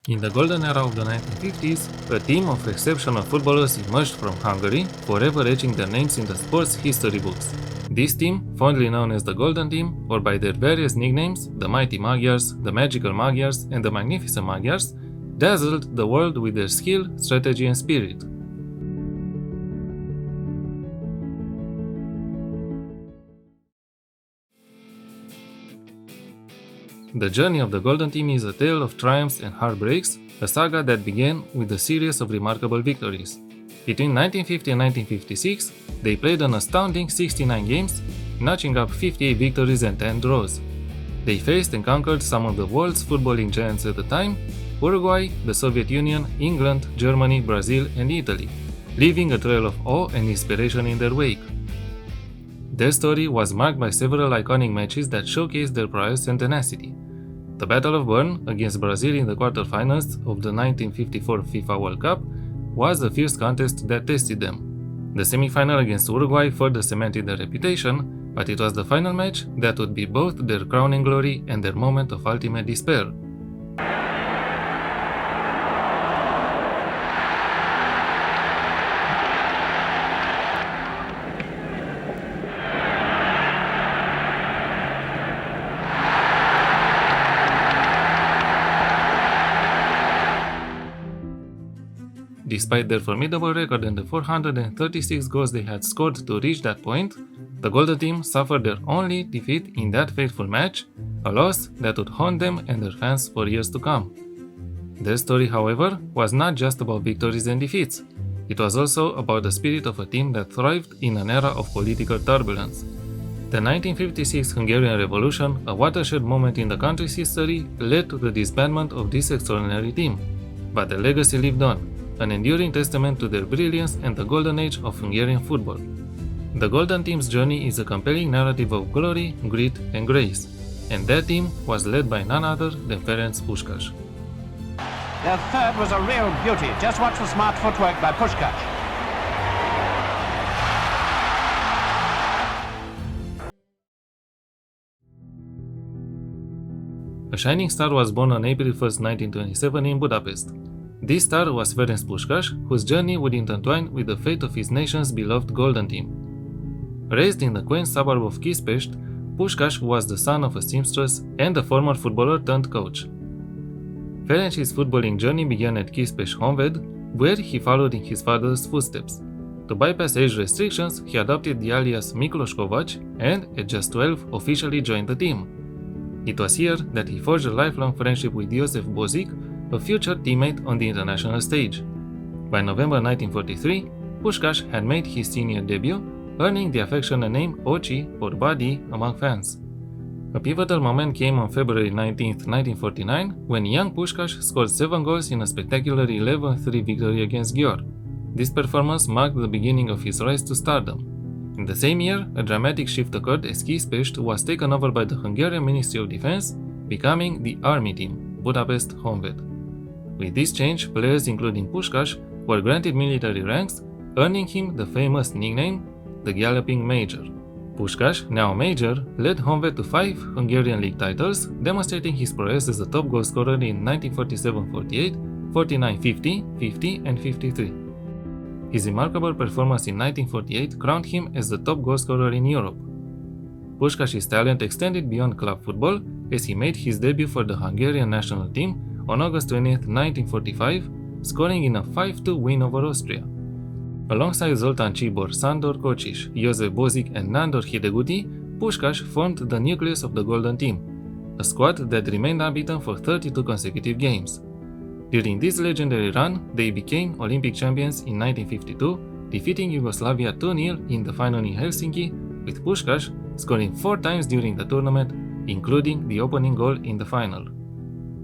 In the golden era of the 1950s, a team of exceptional footballers emerged from Hungary, forever etching their names in the sports history books. This team, fondly known as the Golden Team, or by their various nicknames, the Mighty Magyars, the Magical Magyars, and the Magnificent Magyars, dazzled the world with their skill, strategy, and spirit. The journey of the Golden Team is a tale of triumphs and heartbreaks, a saga that began with a series of remarkable victories. Between 1950 and 1956, they played an astounding 69 games, notching up 58 victories and 10 draws. They faced and conquered some of the world's footballing giants at the time: Uruguay, the Soviet Union, England, Germany, Brazil, and Italy, leaving a trail of awe and inspiration in their wake. Their story was marked by several iconic matches that showcased their prowess and tenacity. The Battle of Bern against Brazil in the quarterfinals of the 1954 FIFA World Cup was a fierce contest that tested them. The semi-final against Uruguay further cemented their reputation, but it was the final match that would be both their crowning glory and their moment of ultimate despair. Despite their formidable record and the 436 goals they had scored to reach that point, the Golden Team suffered their only defeat in that fateful match, a loss that would haunt them and their fans for years to come. Their story, however, was not just about victories and defeats. It was also about the spirit of a team that thrived in an era of political turbulence. The 1956 Hungarian Revolution, a watershed moment in the country's history, led to the disbandment of this extraordinary team. But their legacy lived on, an enduring testament to their brilliance and the golden age of Hungarian football. The Golden Team's journey is a compelling narrative of glory, grit, and grace, and that team was led by none other than Ferenc Puskás. Their third was a real beauty. Just watch the smart footwork by Puskás. A shining star was born on April 1, 1927 in Budapest. This star was Ferenc Puskás, whose journey would intertwine with the fate of his nation's beloved Golden Team. Raised in the quaint suburb of Kispest, Puskás was the son of a seamstress and a former footballer turned coach. Ferenc's footballing journey began at Kispest Honvéd, where he followed in his father's footsteps. To bypass age restrictions, he adopted the alias Miklos Kovacs and, at just 12, officially joined the team. It was here that he forged a lifelong friendship with Josef Bozik, a future teammate on the international stage. By November 1943, Puskás had made his senior debut, earning the affectionate name Ochi or Buddy among fans. A pivotal moment came on February 19, 1949, when young Puskás scored 7 goals in a spectacular 11-3 victory against Győr. This performance marked the beginning of his rise to stardom. In the same year, a dramatic shift occurred as Kispest was taken over by the Hungarian Ministry of Defense, becoming the Army Team, Budapest Honvéd. With this change, players including Puskás were granted military ranks, earning him the famous nickname, the Galloping Major. Puskás, now Major, led Honvéd to 5 Hungarian League titles, demonstrating his prowess as a top goal scorer in 1947-48, 49-50, 50, and 53. His remarkable performance in 1948 crowned him as the top goal scorer in Europe. Puskás's talent extended beyond club football as he made his debut for the Hungarian national team on August 20, 1945, scoring in a 5-2 win over Austria. Alongside Zoltán Csibor, Sándor Kocsis, Josef Bozik, and Nándor Hidegkuti, Puskás formed the nucleus of the Golden Team, a squad that remained unbeaten for 32 consecutive games. During this legendary run, they became Olympic champions in 1952, defeating Yugoslavia 2-0 in the final in Helsinki, with Puskás scoring 4 times during the tournament, including the opening goal in the final.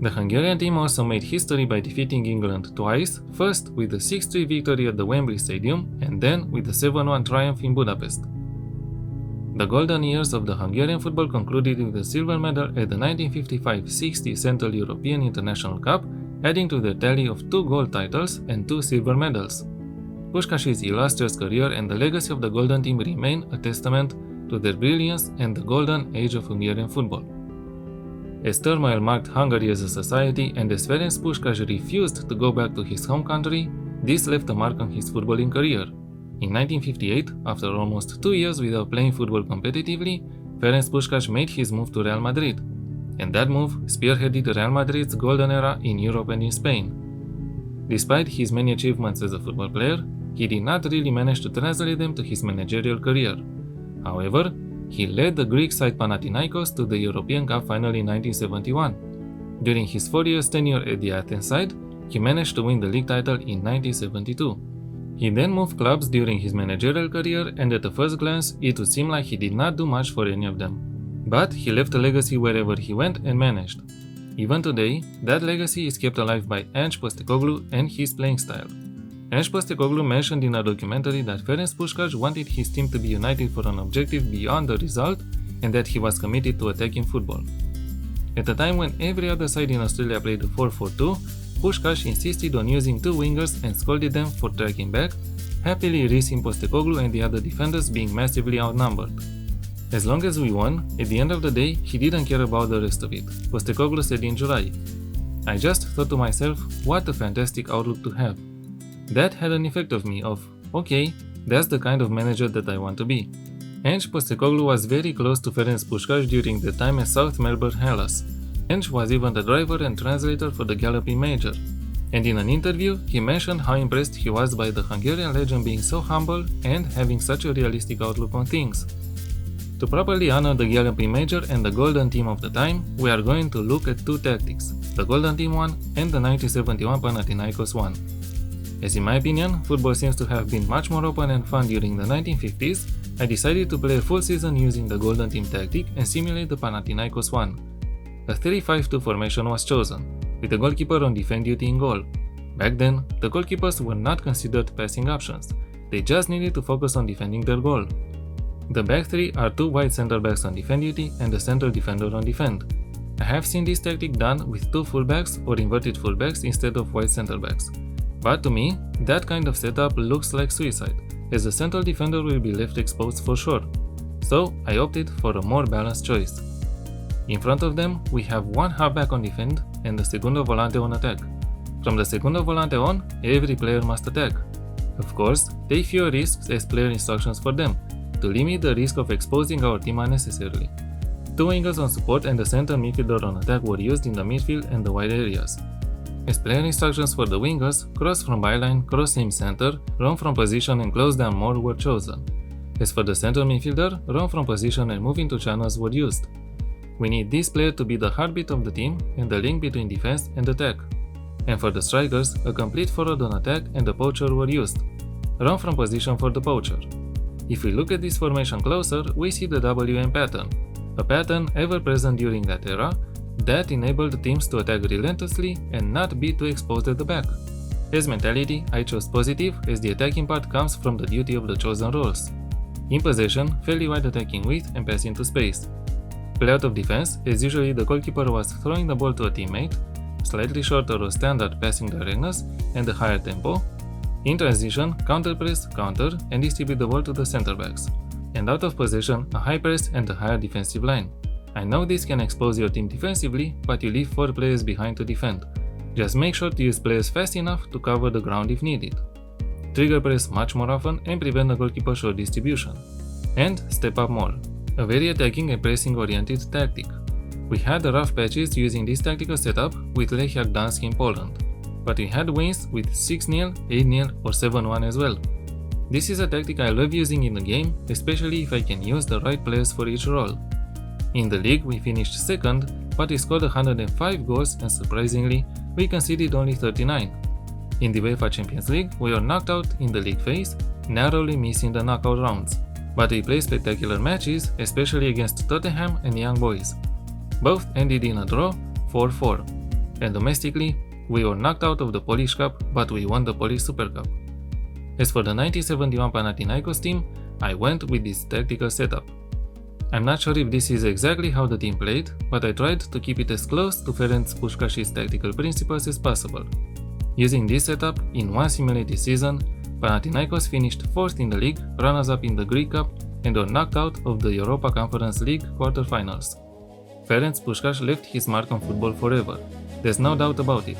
The Hungarian team also made history by defeating England twice, first with the 6-3 victory at the Wembley Stadium and then with the 7-1 triumph in Budapest. The golden years of the Hungarian football concluded with a silver medal at the 1955-60 Central European International Cup, adding to their tally of 2 gold titles and 2 silver medals. Puskás's illustrious career and the legacy of the Golden Team remain a testament to their brilliance and the golden age of Hungarian football. As turmoil marked Hungary as a society and as Ferenc Puskás refused to go back to his home country, this left a mark on his footballing career. In 1958, after almost 2 years without playing football competitively, Ferenc Puskás made his move to Real Madrid, and that move spearheaded Real Madrid's golden era in Europe and in Spain. Despite his many achievements as a football player, he did not really manage to translate them to his managerial career. However, he led the Greek side Panathinaikos to the European Cup final in 1971. During his 4 years tenure at the Athens side, he managed to win the league title in 1972. He then moved clubs during his managerial career, and at a first glance, it would seem like he did not do much for any of them. But he left a legacy wherever he went and managed. Even today, that legacy is kept alive by Ferenc Puskás and his playing style. Ferenc Puskás mentioned in a documentary that Ferenc Puskás wanted his team to be united for an objective beyond the result and that he was committed to attacking football. At a time when every other side in Australia played a 4-4-2, Puskás insisted on using 2 wingers and scolded them for tracking back, happily risking Postecoglou and the other defenders being massively outnumbered. As long as we won, at the end of the day, he didn't care about the rest of it, Postecoglou said in July. I just thought to myself, what a fantastic outlook to have. That had an effect of me of, okay, that's the kind of manager that I want to be. Ferenc Postecoglou was very close to Ferenc Puskás during the time at South Melbourne Hellas. Ferenc was even the driver and translator for the Galloping Major. And in an interview, he mentioned how impressed he was by the Hungarian legend being so humble and having such a realistic outlook on things. To properly honor the Galloping Major and the Golden Team of the time, we are going to look at 2 tactics, the Golden Team one and the 1971 Panathinaikos one. As in my opinion, football seems to have been much more open and fun during the 1950s, I decided to play a full season using the Golden Team tactic and simulate the Panathinaikos one. A 3-5-2 formation was chosen, with a goalkeeper on defend duty in goal. Back then, the goalkeepers were not considered passing options, they just needed to focus on defending their goal. The back 3 are 2 wide center backs on defend duty and a central defender on defend. I have seen this tactic done with 2 fullbacks or inverted fullbacks instead of wide center backs. But to me, that kind of setup looks like suicide, as the central defender will be left exposed for sure. So I opted for a more balanced choice. In front of them, we have 1 halfback on defend and the segundo volante on attack. From the segundo volante on, every player must attack. Of course, take fewer risks as player instructions for them, to limit the risk of exposing our team unnecessarily. 2 wingers on support and the center midfielder on attack were used in the midfield and the wide areas. As player instructions for the wingers, cross from byline, cross aim center, run from position and close down more were chosen. As for the central midfielder, run from position and move into channels were used. We need this player to be the heartbeat of the team and the link between defense and attack. And for the strikers, a complete forward on attack and a poacher were used. Run from position for the poacher. If we look at this formation closer, we see the WM pattern, a pattern ever present during that era that enabled teams to attack relentlessly and not be too exposed at the back. As mentality, I chose positive as the attacking part comes from the duty of the chosen roles. In possession, fairly wide attacking width and pass into space. Play out of defense, as usually the goalkeeper was throwing the ball to a teammate, slightly shorter or standard passing directness and a higher tempo. In transition, counter press, counter, and distribute the ball to the center backs. And out of possession, a high press and a higher defensive line. I know this can expose your team defensively, but you leave 4 players behind to defend. Just make sure to use players fast enough to cover the ground if needed. Trigger press much more often and prevent the goalkeeper short distribution. And step up more. A very attacking and pressing oriented tactic. We had rough patches using this tactical setup with Lechia Gdańsk in Poland, but we had wins with 6-0, 8-0 or 7-1 as well. This is a tactic I love using in the game, especially if I can use the right players for each role. In the league we finished second, but we scored 105 goals and surprisingly, we conceded only 39. In the UEFA Champions League, we were knocked out in the league phase, narrowly missing the knockout rounds. But we played spectacular matches, especially against Tottenham and Young Boys. Both ended in a draw, 4-4. And domestically, we were knocked out of the Polish Cup, but we won the Polish Super Cup. As for the 1971 Panathinaikos team, I went with this tactical setup. I'm not sure if this is exactly how the team played, but I tried to keep it as close to Ferenc Puskás' tactical principles as possible. Using this setup, in one simulated season, Panathinaikos finished 4th in the league, runners-up in the Greek Cup, and were knocked out of the Europa Conference League quarterfinals. Ferenc Puskas left his mark on football forever, there's no doubt about it,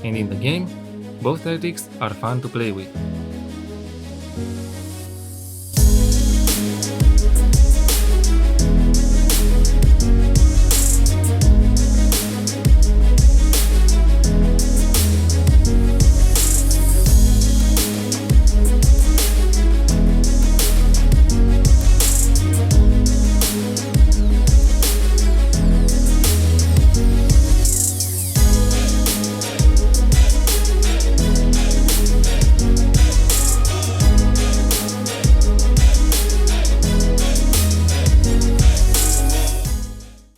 and in the game, both tactics are fun to play with.